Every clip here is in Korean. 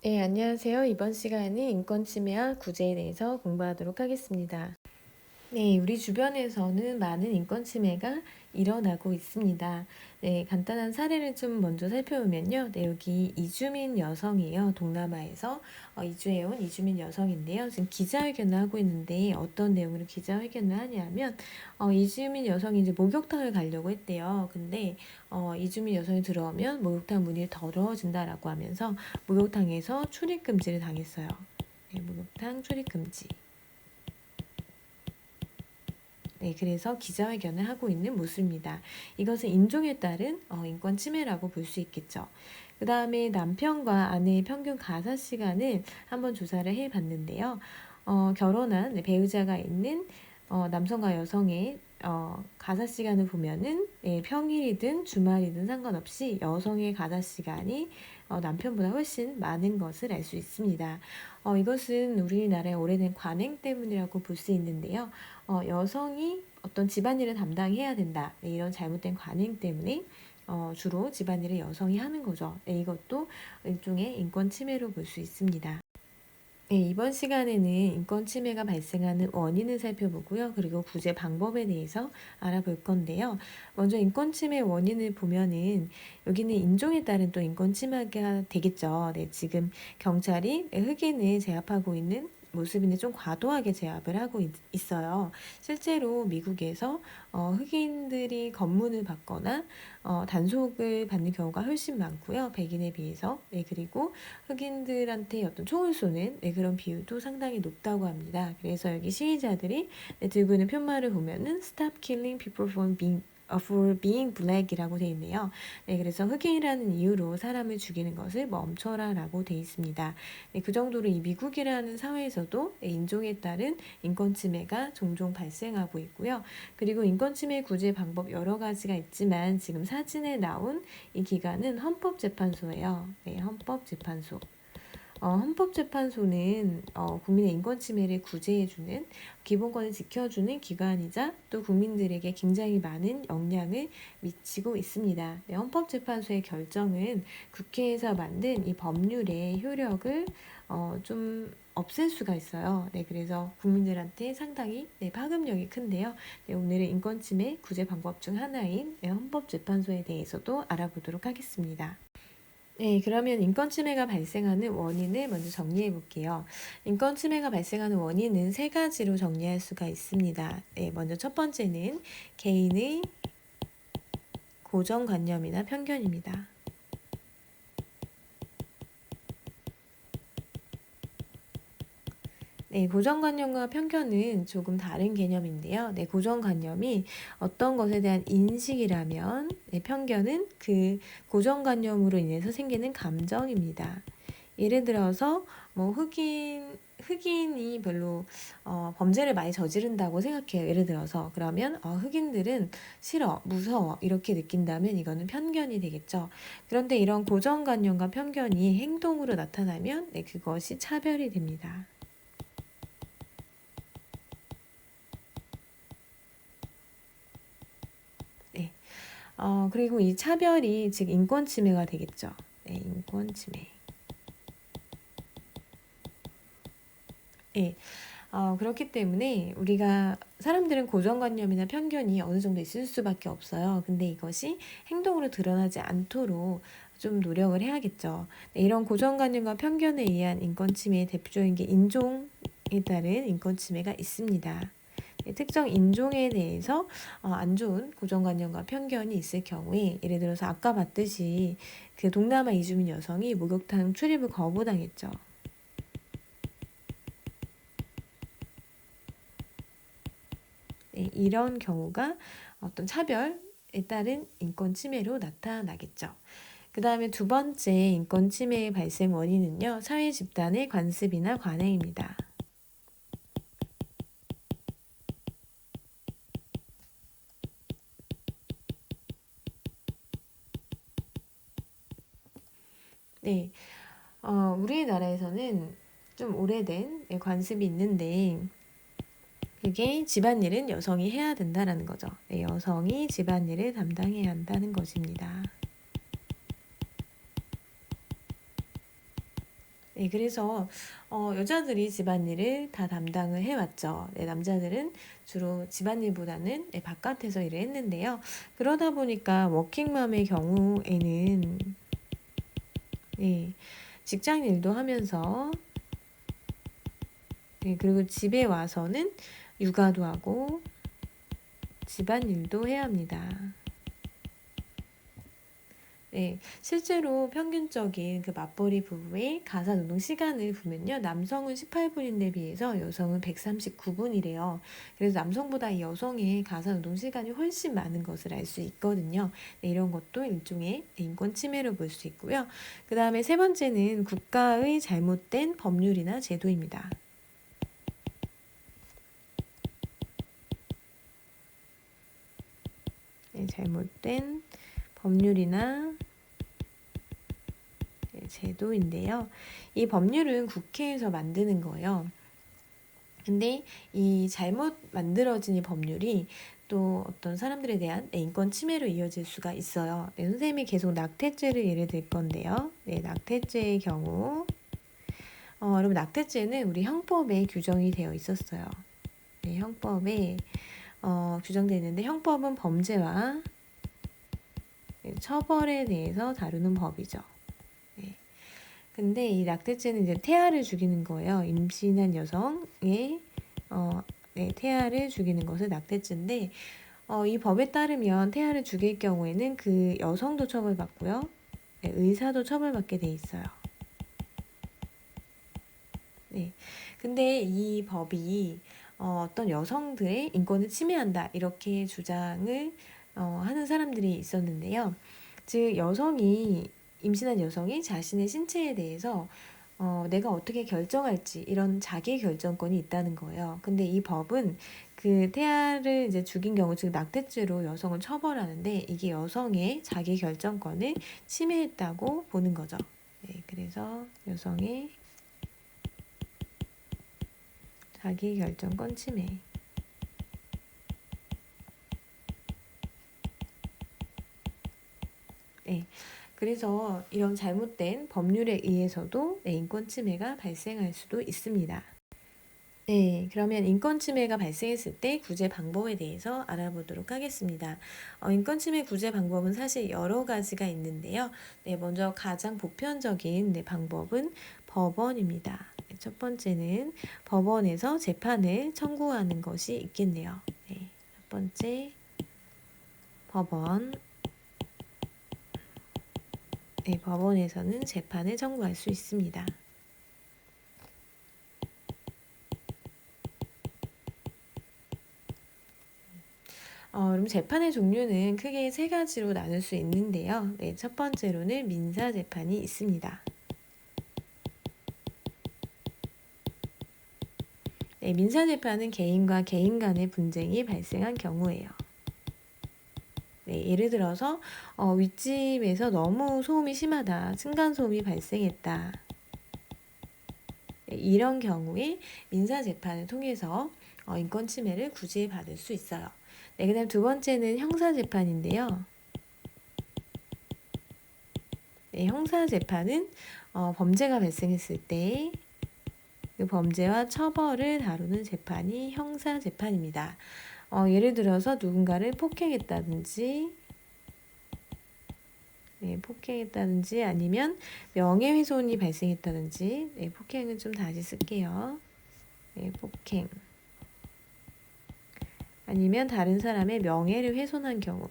네, 안녕하세요. 이번 시간은 인권 침해와 구제에 대해서 공부하도록 하겠습니다. 네, 우리 주변에서는 많은 인권 침해가 일어나고 있습니다. 네, 간단한 사례를 좀 먼저 살펴보면요. 네, 여기 이주민 여성이에요. 동남아에서 이주해온 이주민 여성인데요. 지금 기자회견을 하고 있는데 어떤 내용으로 기자회견을 하냐면 이주민 여성이 이제 목욕탕을 가려고 했대요. 근데 이주민 여성이 들어오면 목욕탕 문이 더러워진다라고 하면서 목욕탕에서 출입 금지를 당했어요. 네, 목욕탕 출입 금지. 네, 그래서 기자회견을 하고 있는 모습입니다. 이것은 인종에 따른 인권 침해라고 볼 수 있겠죠. 그 다음에 남편과 아내의 평균 가사 시간을 한번 조사를 해봤는데요. 결혼한 배우자가 있는 남성과 여성의 가사 시간을 보면은 평일이든 주말이든 상관없이 여성의 가사 시간이 남편보다 훨씬 많은 것을 알 수 있습니다. 이것은 우리나라의 오래된 관행 때문이라고 볼 수 있는데요. 여성이 어떤 집안일을 담당해야 된다. 네, 이런 잘못된 관행 때문에 주로 집안일을 여성이 하는 거죠. 네, 이것도 일종의 인권 침해로 볼 수 있습니다. 네, 이번 시간에는 인권 침해가 발생하는 원인을 살펴보고요. 그리고 구제 방법에 대해서 알아볼 건데요. 먼저 인권 침해 원인을 보면은 여기는 인종에 따른 또 인권 침해가 되겠죠. 네, 지금 경찰이 흑인을 제압하고 있는 모습인데 좀 과도하게 제압을 하고 있어요. 실제로 미국에서 흑인들이 검문을 받거나 단속을 받는 경우가 훨씬 많고요. 백인에 비해서. 네, 그리고 흑인들한테 어떤 총을 쏘는 그런 비율도 상당히 높다고 합니다. 그래서 여기 시위자들이 들고 있는 편말을 보면은 Stop killing people for being black이라고 되어 있네요. 네, 그래서 흑인이라는 이유로 사람을 죽이는 것을 멈춰라라고 되어 있습니다. 네, 그 정도로 이 미국이라는 사회에서도 인종에 따른 인권 침해가 종종 발생하고 있고요. 그리고 인권 침해 구제 방법 여러 가지가 있지만 지금 사진에 나온 이 기관은 헌법재판소예요. 네, 헌법재판소. 헌법재판소는 국민의 인권 침해를 구제해주는 기본권을 지켜주는 기관이자 또 국민들에게 굉장히 많은 영향을 미치고 있습니다. 네, 헌법재판소의 결정은 국회에서 만든 이 법률의 효력을 좀 없앨 수가 있어요. 네, 그래서 국민들한테 상당히 파급력이 큰데요. 네, 오늘은 인권 침해 구제 방법 중 하나인 헌법재판소에 대해서도 알아보도록 하겠습니다. 네, 그러면 인권 침해가 발생하는 원인을 먼저 정리해 볼게요. 인권 침해가 발생하는 원인은 세 가지로 정리할 수가 있습니다. 네, 먼저 첫 번째는 개인의 고정관념이나 편견입니다. 네, 고정관념과 편견은 조금 다른 개념인데요. 네, 고정관념이 어떤 것에 대한 인식이라면, 편견은 그 고정관념으로 인해서 생기는 감정입니다. 예를 들어서 뭐 흑인이 별로 범죄를 많이 저지른다고 생각해요. 예를 들어서 그러면 흑인들은 싫어, 무서워 이렇게 느낀다면 이거는 편견이 되겠죠. 그런데 이런 고정관념과 편견이 행동으로 나타나면 그것이 차별이 됩니다. 네. 그리고 이 차별이 즉 인권 침해가 되겠죠. 네, 인권 침해. 네. 그렇기 때문에 우리가 사람들은 고정관념이나 편견이 어느 정도 있을 수밖에 없어요. 근데 이것이 행동으로 드러나지 않도록 좀 노력을 해야겠죠. 네, 이런 고정관념과 편견에 의한 인권 침해의 대표적인 게 인종에 따른 인권 침해가 있습니다. 네, 특정 인종에 대해서 안 좋은 고정관념과 편견이 있을 경우에 예를 들어서 아까 봤듯이 그 동남아 이주민 여성이 목욕탕 출입을 거부당했죠. 네, 이런 경우가 어떤 차별에 따른 인권 침해로 나타나겠죠. 그 다음에 두 번째 인권 침해의 발생 원인은요, 사회 집단의 관습이나 관행입니다. 네, 우리나라에서는 좀 오래된 관습이 있는데, 그게 집안일은 여성이 해야 된다라는 거죠. 네, 여성이 집안일을 담당해야 한다는 것입니다. 네, 그래서 여자들이 집안일을 다 담당을 해왔죠. 네, 남자들은 주로 집안일보다는 네, 바깥에서 일을 했는데요. 그러다 보니까 워킹맘의 경우에는 네, 직장 일도 하면서 네, 그리고 집에 와서는 육아도 하고 집안일도 해야 합니다. 네, 실제로 평균적인 그 맞벌이 부부의 가사 노동 시간을 보면요. 남성은 18분인데 비해서 여성은 139분이래요. 그래서 남성보다 이 여성의 가사 노동 시간이 훨씬 많은 것을 알 수 있거든요. 네, 이런 것도 일종의 인권 침해로 볼 수 있고요. 그 다음에 세 번째는 국가의 잘못된 법률이나 제도입니다. 네, 잘못된 법률이나 제도인데요. 이 법률은 국회에서 만드는 거예요. 근데 이 잘못 만들어진 이 법률이 또 어떤 사람들에 대한 인권 침해로 이어질 수가 있어요. 네, 선생님이 계속 낙태죄를 예를 들 건데요. 네, 낙태죄의 경우 여러분 낙태죄는 우리 형법에 규정이 되어 있었어요. 네, 형법에 규정되어 있는데 형법은 범죄와 처벌에 대해서 다루는 법이죠. 네. 근데 이 낙태죄는 이제 태아를 죽이는 거예요. 임신한 여성의 네, 태아를 죽이는 것을 낙태죄인데 이 법에 따르면 태아를 죽일 경우에는 그 여성도 처벌받고요. 네, 의사도 처벌받게 돼 있어요. 네. 근데 이 법이 어떤 여성들의 인권을 침해한다 이렇게 주장을 하는 사람들이 있었는데요. 즉 여성이 임신한 여성이 자신의 신체에 대해서 내가 어떻게 결정할지 이런 자기 결정권이 있다는 거예요. 근데 이 법은 그 태아를 이제 죽인 경우 즉 낙태죄로 여성을 처벌하는데 이게 여성의 자기 결정권을 침해했다고 보는 거죠. 네, 그래서 여성의 자기 결정권 침해. 네. 그래서 이런 잘못된 법률에 의해서도 인권 침해가 발생할 수도 있습니다. 네, 그러면 인권 침해가 발생했을 때 구제 방법에 대해서 알아보도록 하겠습니다. 인권 침해 구제 방법은 사실 여러 가지가 있는데요. 네, 먼저 가장 보편적인 방법은 법원입니다. 네, 첫 번째는 법원에서 재판을 청구하는 것이 있겠네요. 네, 첫 번째 법원. 네, 법원에서는 재판을 청구할 수 있습니다. 그럼 재판의 종류는 크게 세 가지로 나눌 수 있는데요. 네, 첫 번째로는 민사 재판이 있습니다. 네, 민사 재판은 개인과 개인 간의 분쟁이 발생한 경우예요. 네, 예를 들어서 윗집에서 너무 소음이 심하다, 층간소음이 발생했다. 네, 이런 경우에 민사 재판을 통해서 인권 침해를 구제받을 수 있어요. 네, 그다음 두 번째는 형사 재판인데요. 네, 형사 재판은 범죄가 발생했을 때 그 범죄와 처벌을 다루는 재판이 형사 재판입니다. 예를 들어서 누군가를 폭행했다든지 네, 폭행했다든지 아니면 명예훼손이 발생했다든지 네, 폭행은 좀 다시 쓸게요. 네, 폭행 아니면 다른 사람의 명예를 훼손한 경우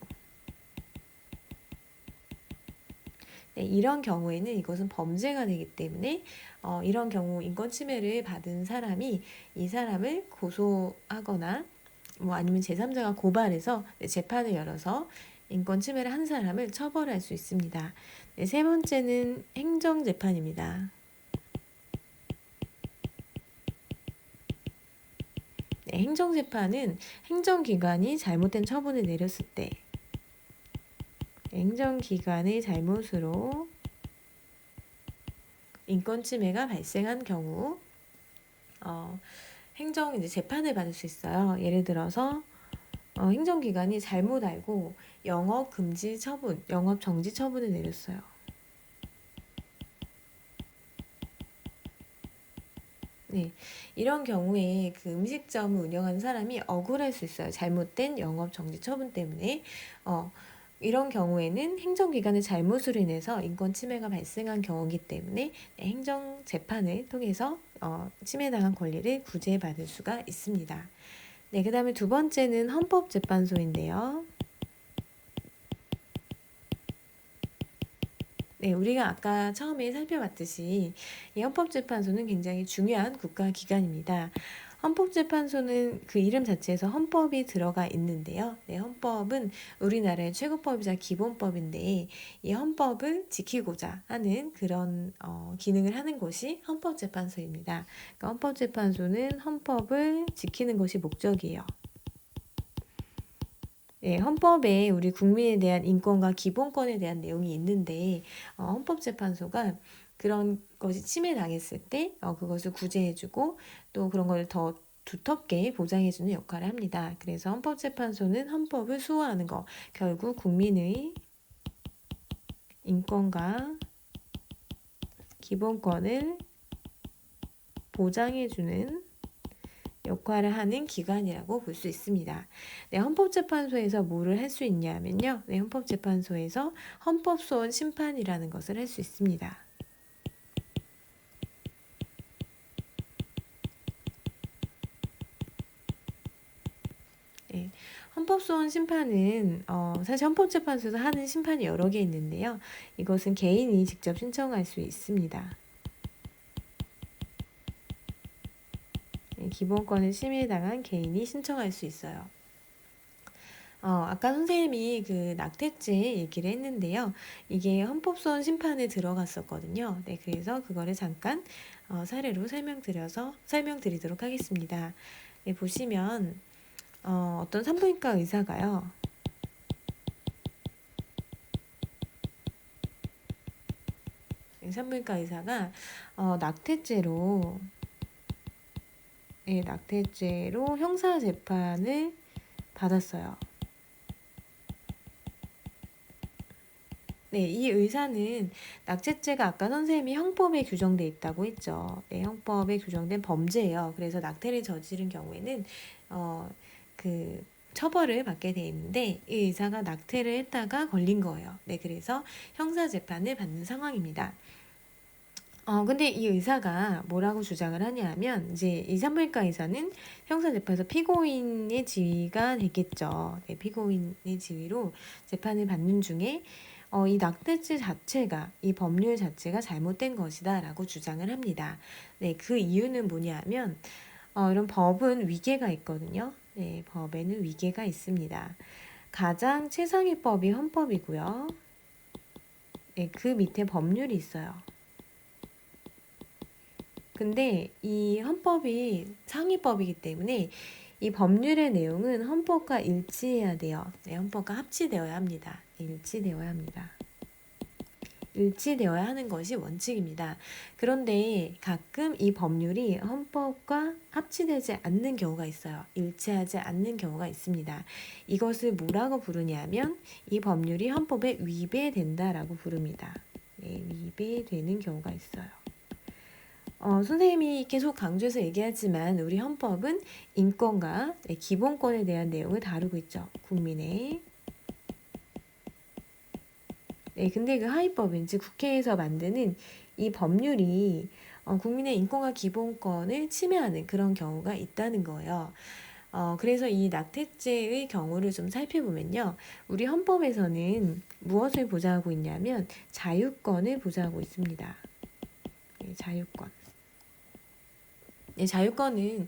네, 이런 경우에는 이것은 범죄가 되기 때문에 이런 경우 인권 침해를 받은 사람이 이 사람을 고소하거나 뭐 아니면 제3자가 고발해서 재판을 열어서 인권 침해를 한 사람을 처벌할 수 있습니다. 네, 세 번째는 행정재판입니다. 네, 행정재판은 행정기관이 잘못된 처분을 내렸을 때 행정기관의 잘못으로 인권 침해가 발생한 경우 행정 이제 재판을 받을 수 있어요. 예를 들어서 행정기관이 잘못 알고 영업 금지 처분, 영업 정지 처분을 내렸어요. 네, 이런 경우에 그 음식점을 운영하는 사람이 억울할 수 있어요. 잘못된 영업 정지 처분 때문에. 어, 이런 경우에는 행정기관의 잘못으로 인해서 인권 침해가 발생한 경우이기 때문에 행정 재판을 통해서 침해당한 권리를 구제받을 수가 있습니다. 네, 그 다음에 두 번째는 헌법재판소인데요. 네, 우리가 아까 처음에 살펴봤듯이 이 헌법재판소는 굉장히 중요한 국가기관입니다. 헌법재판소는 그 이름 자체에서 헌법이 들어가 있는데요. 네, 헌법은 우리나라의 최고법이자 기본법인데 이 헌법을 지키고자 하는 그런 기능을 하는 곳이 헌법재판소입니다. 그러니까 헌법재판소는 헌법을 지키는 것이 목적이에요. 네, 헌법에 우리 국민에 대한 인권과 기본권에 대한 내용이 있는데 헌법재판소가 그런 것이 침해당했을 때 그것을 구제해주고 또 그런 걸 더 두텁게 보장해주는 역할을 합니다. 그래서 헌법재판소는 헌법을 수호하는 것, 결국 국민의 인권과 기본권을 보장해주는 역할을 하는 기관이라고 볼 수 있습니다. 네, 헌법재판소에서 뭐를 할 수 있냐면요. 네, 헌법재판소에서 헌법소원 심판이라는 것을 할 수 있습니다. 네, 헌법소원 심판은 사실 헌법재판소에서 하는 심판이 여러 개 있는데요. 이것은 개인이 직접 신청할 수 있습니다. 네, 기본권을 침해당한 개인이 신청할 수 있어요. 아까 선생님이 그 낙태죄 얘기를 했는데요. 이게 헌법소원 심판에 들어갔었거든요. 네, 그래서 그거를 잠깐 사례로 설명드리도록 하겠습니다. 네, 보시면 어떤 산부인과 의사가요. 산부인과 의사가 낙태죄로 형사 재판을 받았어요. 네, 이 의사는 낙태죄가 아까 선생님이 형법에 규정돼 있다고 했죠. 네, 형법에 규정된 범죄예요. 그래서 낙태를 저지른 경우에는 그 처벌을 받게 돼 있는데 이 의사가 낙태를 했다가 걸린 거예요. 네, 그래서 형사 재판을 받는 상황입니다. 근데 이 의사가 뭐라고 주장을 하냐면 이제 이 산부인과 의사는 형사 재판에서 피고인의 지위가 되겠죠. 네, 피고인의 지위로 재판을 받는 중에 이 낙태죄 자체가 이 법률 자체가 잘못된 것이다라고 주장을 합니다. 네, 그 이유는 뭐냐면 이런 법은 위계가 있거든요. 네, 법에는 위계가 있습니다. 가장 최상위 법이 헌법이고요. 네, 그 밑에 법률이 있어요. 근데 이 헌법이 상위법이기 때문에 이 법률의 내용은 헌법과 일치해야 돼요. 네, 헌법과 합치되어야 합니다. 일치되어야 합니다. 일치되어야 하는 것이 원칙입니다. 그런데 가끔 이 법률이 헌법과 합치되지 않는 경우가 있어요. 일치하지 않는 경우가 있습니다. 이것을 뭐라고 부르냐면 이 법률이 헌법에 위배된다라고 부릅니다. 네, 위배되는 경우가 있어요. 선생님이 계속 강조해서 얘기하지만 우리 헌법은 인권과 기본권에 대한 내용을 다루고 있죠. 국민의. 네, 근데 그 하위법인 즉 국회에서 만드는 이 법률이 국민의 인권과 기본권을 침해하는 그런 경우가 있다는 거예요. 그래서 이 낙태죄의 경우를 좀 살펴보면요. 우리 헌법에서는 무엇을 보장하고 있냐면 자유권을 보장하고 있습니다. 네, 자유권. 네, 자유권은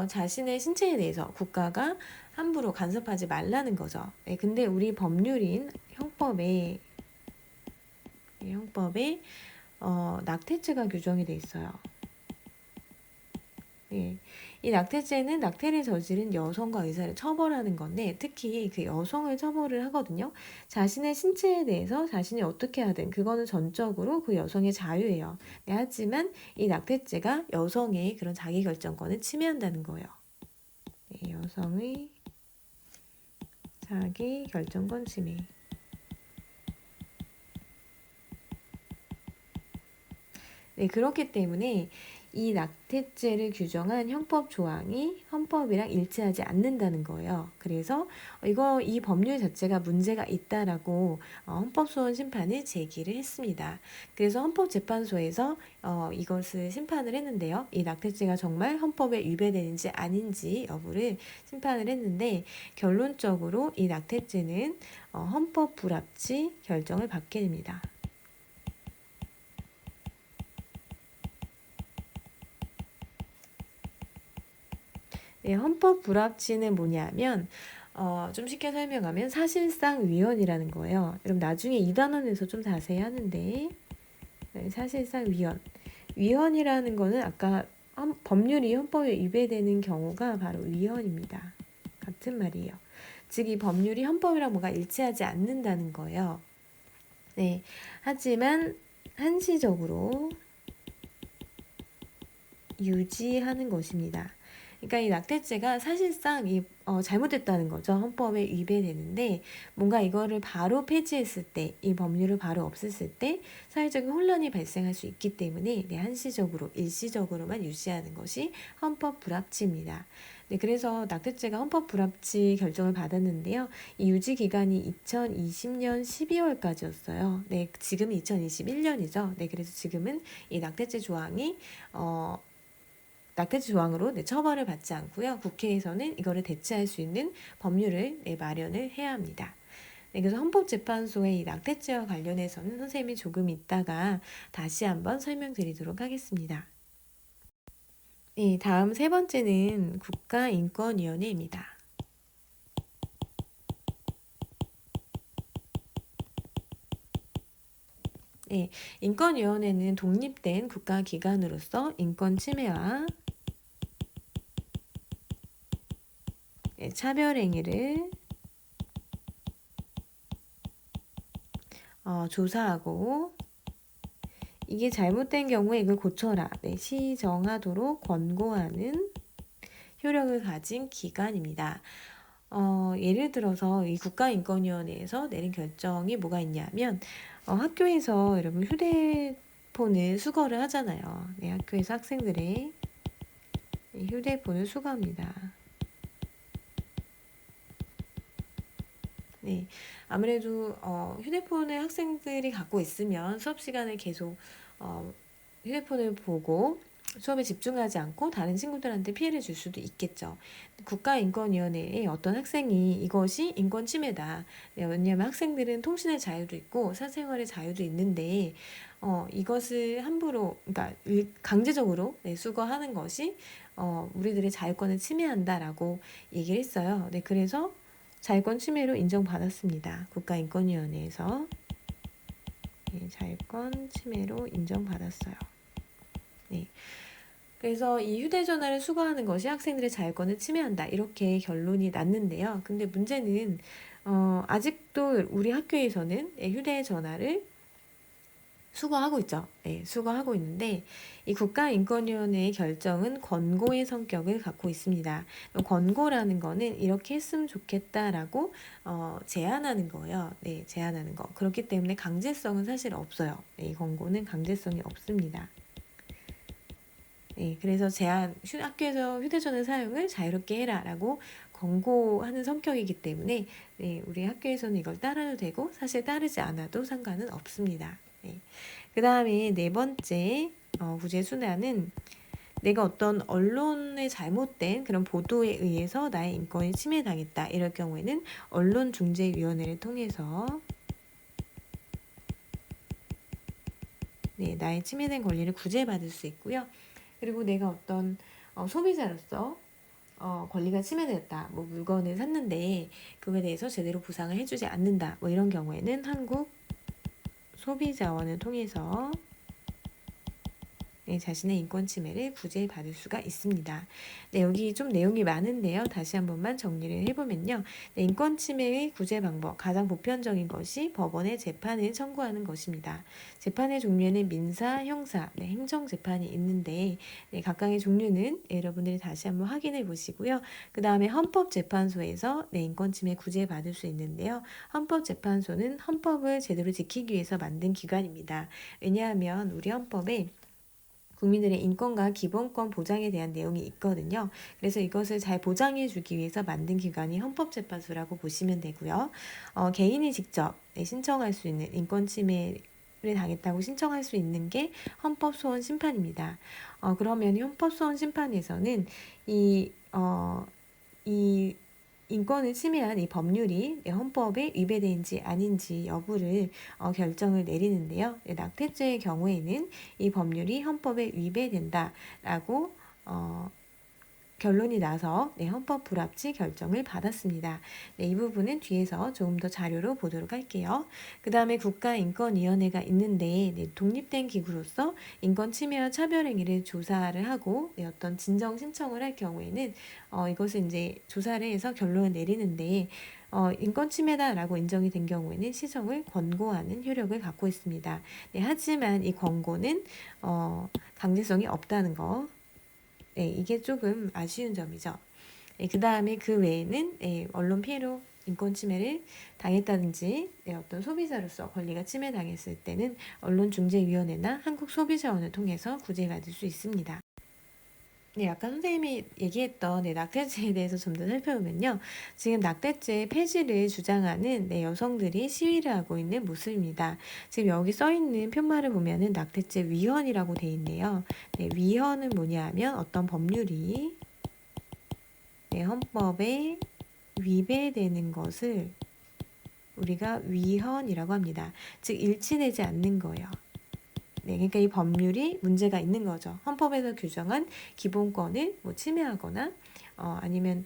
자신의 신체에 대해서 국가가 함부로 간섭하지 말라는 거죠. 네, 근데 우리 법률인 형법에 낙태죄가 규정이 돼 있어요. 네, 이 낙태죄는 낙태를 저지른 여성과 의사를 처벌하는 건데 특히 그 여성을 처벌을 하거든요. 자신의 신체에 대해서 자신이 어떻게 하든 그거는 전적으로 그 여성의 자유예요. 네, 하지만 이 낙태죄가 여성의 그런 자기결정권을 침해한다는 거예요. 네, 여성의 자기결정권 침해. 네, 그렇기 때문에 이 낙태죄를 규정한 형법 조항이 헌법이랑 일치하지 않는다는 거예요. 그래서 이 법률 자체가 문제가 있다라고 헌법소원 심판을 제기를 했습니다. 그래서 헌법재판소에서 이것을 심판을 했는데요. 이 낙태죄가 정말 헌법에 위배되는지 아닌지 여부를 심판을 했는데 결론적으로 이 낙태죄는 헌법 불합치 결정을 받게 됩니다. 네, 헌법 불합치는 뭐냐면 좀 쉽게 설명하면 사실상 위헌이라는 거예요. 여러분 나중에 2단원에서 좀 자세히 하는데 네, 사실상 위헌이라는 거는 아까 법률이 헌법에 위배되는 경우가 바로 위헌입니다. 같은 말이에요. 즉 이 법률이 헌법이랑 뭐가 일치하지 않는다는 거예요. 네, 하지만 한시적으로 유지하는 것입니다. 그러니까 이 낙태죄가 사실상 잘못됐다는 거죠. 헌법에 위배되는데 뭔가 이거를 바로 폐지했을 때, 이 법률을 바로 없앴을 때 사회적인 혼란이 발생할 수 있기 때문에 한시적으로, 일시적으로만 유지하는 것이 헌법 불합치입니다. 네, 그래서 낙태죄가 헌법 불합치 결정을 받았는데요. 이 유지 기간이 2020년 12월까지였어요. 네, 지금은 2021년이죠. 네, 그래서 지금은 이 낙태죄 조항이 낙태죄 조항으로 처벌을 받지 않고요. 국회에서는 이거를 대체할 수 있는 법률을 마련을 해야 합니다. 네, 그래서 헌법재판소의 이 낙태죄와 관련해서는 선생님이 조금 있다가 다시 한번 설명드리도록 하겠습니다. 네, 다음 세 번째는 국가인권위원회입니다. 네, 인권위원회는 독립된 국가기관으로서 인권 침해와 차별행위를 조사하고 이게 잘못된 경우에 이걸 고쳐라 시정하도록 권고하는 효력을 가진 기관입니다. 예를 들어서 이 국가인권위원회에서 내린 결정이 뭐가 있냐면 학교에서 여러분 휴대폰을 수거를 하잖아요. 네, 학교에서 학생들의 휴대폰을 수거합니다. 네, 아무래도 휴대폰을 학생들이 갖고 있으면 수업 시간에 계속 휴대폰을 보고 수업에 집중하지 않고 다른 친구들한테 피해를 줄 수도 있겠죠. 국가인권위원회에 어떤 학생이 이것이 인권 침해다. 네, 왜냐하면 학생들은 통신의 자유도 있고 사생활의 자유도 있는데 이것을 함부로 그러니까 강제적으로 수거하는 것이 우리들의 자유권을 침해한다라고 얘기를 했어요. 네, 그래서 자유권 침해로 인정받았습니다. 국가인권위원회에서 자유권 침해로 인정받았어요. 네. 그래서 이 휴대전화를 수거하는 것이 학생들의 자유권을 침해한다. 이렇게 결론이 났는데요. 근데 문제는 아직도 우리 학교에서는 휴대전화를 수거하고 있죠. 네, 수거하고 있는데 이 국가인권위원회의 결정은 권고의 성격을 갖고 있습니다. 권고라는 거는 이렇게 했으면 좋겠다라고 제안하는 거예요. 네, 제안하는 거. 그렇기 때문에 강제성은 사실 없어요. 네, 이 권고는 강제성이 없습니다. 네, 그래서 학교에서 휴대전화 사용을 자유롭게 해라라고 권고하는 성격이기 때문에 우리 학교에서는 이걸 따라도 되고 사실 따르지 않아도 상관은 없습니다. 네. 그 다음에 네 번째 구제 순환은 내가 어떤 언론의 잘못된 그런 보도에 의해서 나의 인권이 침해당했다. 이럴 경우에는 언론중재위원회를 통해서 나의 침해된 권리를 구제받을 수 있고요. 그리고 내가 어떤 소비자로서 권리가 침해됐다. 뭐 물건을 샀는데 그거에 대해서 제대로 보상을 해주지 않는다. 뭐 이런 경우에는 한국 소비자원을 통해서 자신의 인권 침해를 구제받을 수가 있습니다. 네, 여기 좀 내용이 많은데요. 다시 한 번만 정리를 해보면요. 인권 침해의 구제 방법, 가장 보편적인 것이 법원에 재판을 청구하는 것입니다. 재판의 종류에는 민사, 형사, 행정재판이 있는데 각각의 종류는 여러분들이 다시 한번 확인해 보시고요. 그 다음에 헌법재판소에서 인권 침해 구제받을 수 있는데요. 헌법재판소는 헌법을 제대로 지키기 위해서 만든 기관입니다. 왜냐하면 우리 헌법에 국민들의 인권과 기본권 보장에 대한 내용이 있거든요. 그래서 이것을 잘 보장해 주기 위해서 만든 기관이 헌법재판소라고 보시면 되고요. 개인이 직접 신청할 수 있는 인권 침해를 당했다고 신청할 수 있는 게 헌법소원 심판입니다. 그러면 헌법소원 심판에서는 이 인권을 침해한 이 법률이 헌법에 위배되는지 아닌지 여부를 결정을 내리는데요. 낙태죄의 경우에는 이 법률이 헌법에 위배된다라고 결론이 나서 헌법 불합치 결정을 받았습니다. 이 부분은 뒤에서 조금 더 자료로 보도록 할게요. 그 다음에 국가인권위원회가 있는데 독립된 기구로서 인권 침해와 차별 행위를 조사를 하고 어떤 진정 신청을 할 경우에는 이것을 이제 조사를 해서 결론을 내리는데 인권 침해다라고 인정이 된 경우에는 시정을 권고하는 효력을 갖고 있습니다. 하지만 이 권고는 강제성이 없다는 거. 이게 조금 아쉬운 점이죠. 그 다음에 그 외에는 언론 피해로 인권 침해를 당했다든지 어떤 소비자로서 권리가 침해당했을 때는 언론중재위원회나 한국소비자원을 통해서 구제받을 수 있습니다. 아까 선생님이 얘기했던 낙태죄에 대해서 좀 더 살펴보면요. 지금 낙태죄 폐지를 주장하는 여성들이 시위를 하고 있는 모습입니다. 지금 여기 써있는 표말을 보면은 낙태죄 위헌이라고 돼 있네요. 위헌은 뭐냐 하면 어떤 법률이 헌법에 위배되는 것을 우리가 위헌이라고 합니다. 즉 일치되지 않는 거예요. 그러니까 이 법률이 문제가 있는 거죠. 헌법에서 규정한 기본권을 침해하거나 아니면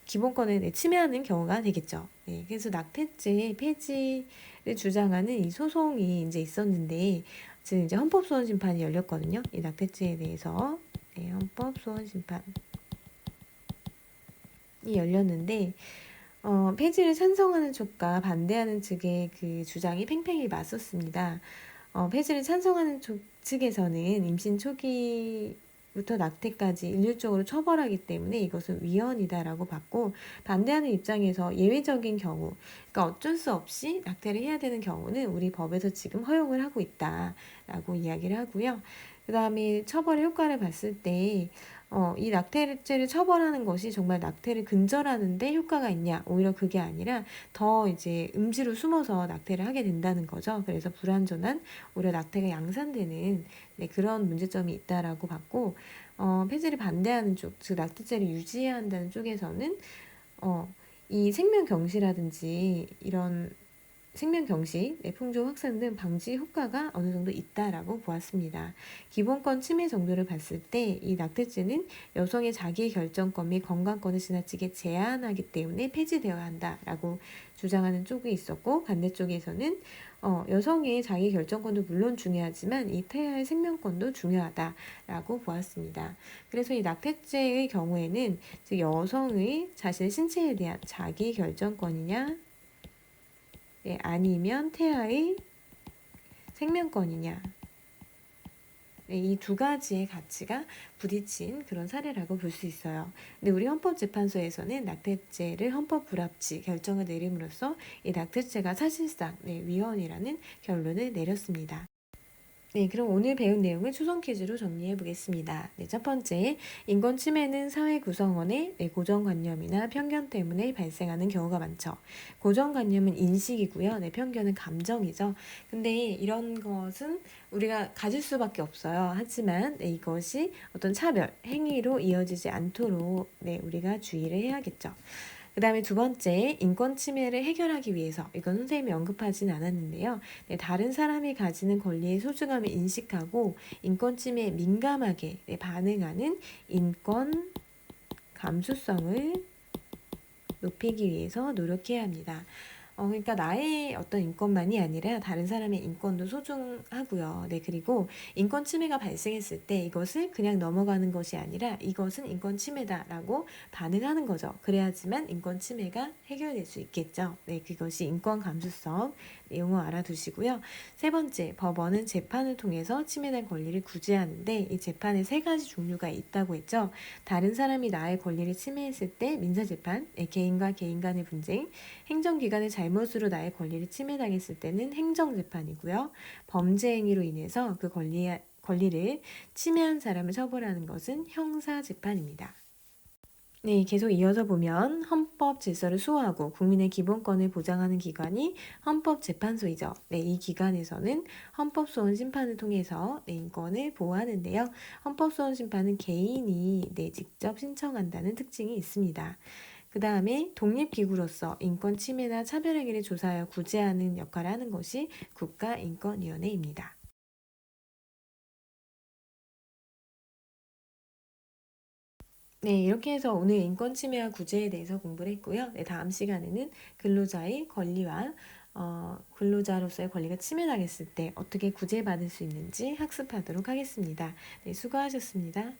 기본권을 침해하는 경우가 되겠죠. 그래서 낙태죄 폐지를 주장하는 이 소송이 이제 있었는데 지금 이제 헌법소원 심판이 열렸거든요. 이 낙태죄에 대해서 헌법소원 심판이 열렸는데 폐지를 찬성하는 쪽과 반대하는 측의 그 주장이 팽팽히 맞섰습니다. 폐지를 찬성하는 측에서는 임신 초기부터 낙태까지 일률적으로 처벌하기 때문에 이것은 위헌이다라고 봤고, 반대하는 입장에서 예외적인 경우, 그러니까 어쩔 수 없이 낙태를 해야 되는 경우는 우리 법에서 지금 허용을 하고 있다라고 이야기를 하고요. 그 다음에 처벌의 효과를 봤을 때 이 낙태죄를 처벌하는 것이 정말 낙태를 근절하는데 효과가 있냐? 오히려 그게 아니라 더 이제 음지로 숨어서 낙태를 하게 된다는 거죠. 그래서 불완전한 오히려 낙태가 양산되는 그런 문제점이 있다라고 봤고, 폐지를 반대하는 쪽, 즉 낙태죄를 유지해야 한다는 쪽에서는 이 생명 경시라든지 이런 생명 경시, 풍조 확산 등 방지 효과가 어느 정도 있다라고 보았습니다. 기본권 침해 정도를 봤을 때 이 낙태죄는 여성의 자기 결정권 및 건강권을 지나치게 제한하기 때문에 폐지되어야 한다라고 주장하는 쪽이 있었고, 반대쪽에서는 여성의 자기 결정권도 물론 중요하지만 이 태아의 생명권도 중요하다라고 보았습니다. 그래서 이 낙태죄의 경우에는 즉 여성의 자신의 신체에 대한 자기 결정권이냐 아니면 태아의 생명권이냐, 이 두 가지의 가치가 부딪힌 그런 사례라고 볼 수 있어요. 근데 우리 헌법재판소에서는 낙태죄를 헌법 불합치 결정을 내림으로써 이 낙태죄가 사실상 위헌이라는 결론을 내렸습니다. 그럼 오늘 배운 내용을 초성 퀴즈로 정리해 보겠습니다. 첫 번째, 인권 침해는 사회 구성원의 고정관념이나 편견 때문에 발생하는 경우가 많죠. 고정관념은 인식이고요. 편견은 감정이죠. 근데 이런 것은 우리가 가질 수밖에 없어요. 하지만 이것이 어떤 차별, 행위로 이어지지 않도록 우리가 주의를 해야겠죠. 그 다음에 두 번째, 인권 침해를 해결하기 위해서, 이건 선생님이 언급하진 않았는데요. 다른 사람이 가지는 권리의 소중함을 인식하고 인권 침해에 민감하게 반응하는 인권 감수성을 높이기 위해서 노력해야 합니다. 그러니까 나의 어떤 인권만이 아니라 다른 사람의 인권도 소중하고요. 그리고 인권 침해가 발생했을 때 이것을 그냥 넘어가는 것이 아니라 이것은 인권 침해다라고 반응하는 거죠. 그래야지만 인권 침해가 해결될 수 있겠죠. 그것이 인권 감수성 용어 알아두시고요. 세 번째, 법원은 재판을 통해서 침해된 권리를 구제하는데 이 재판에 세 가지 종류가 있다고 했죠. 다른 사람이 나의 권리를 침해했을 때 민사재판, 개인과 개인 간의 분쟁, 행정기관의 잘못으로 나의 권리를 침해당했을 때는 행정재판이고요. 범죄 행위로 인해서 그 권리에 권리를 침해한 사람을 처벌하는 것은 형사재판입니다. 네, 계속 이어서 보면 헌법 질서를 수호하고 국민의 기본권을 보장하는 기관이 헌법재판소이죠. 네, 이 기관에서는 헌법소원 심판을 통해서 인권을 보호하는데요. 헌법소원 심판은 개인이 직접 신청한다는 특징이 있습니다. 그 다음에 독립기구로서 인권 침해나 차별행위를 조사하여 구제하는 역할을 하는 것이 국가인권위원회입니다. 네, 이렇게 해서 오늘 인권 침해와 구제에 대해서 공부를 했고요. 네, 다음 시간에는 근로자의 권리와 근로자로서의 권리가 침해당했을 때 어떻게 구제받을 수 있는지 학습하도록 하겠습니다. 네, 수고하셨습니다.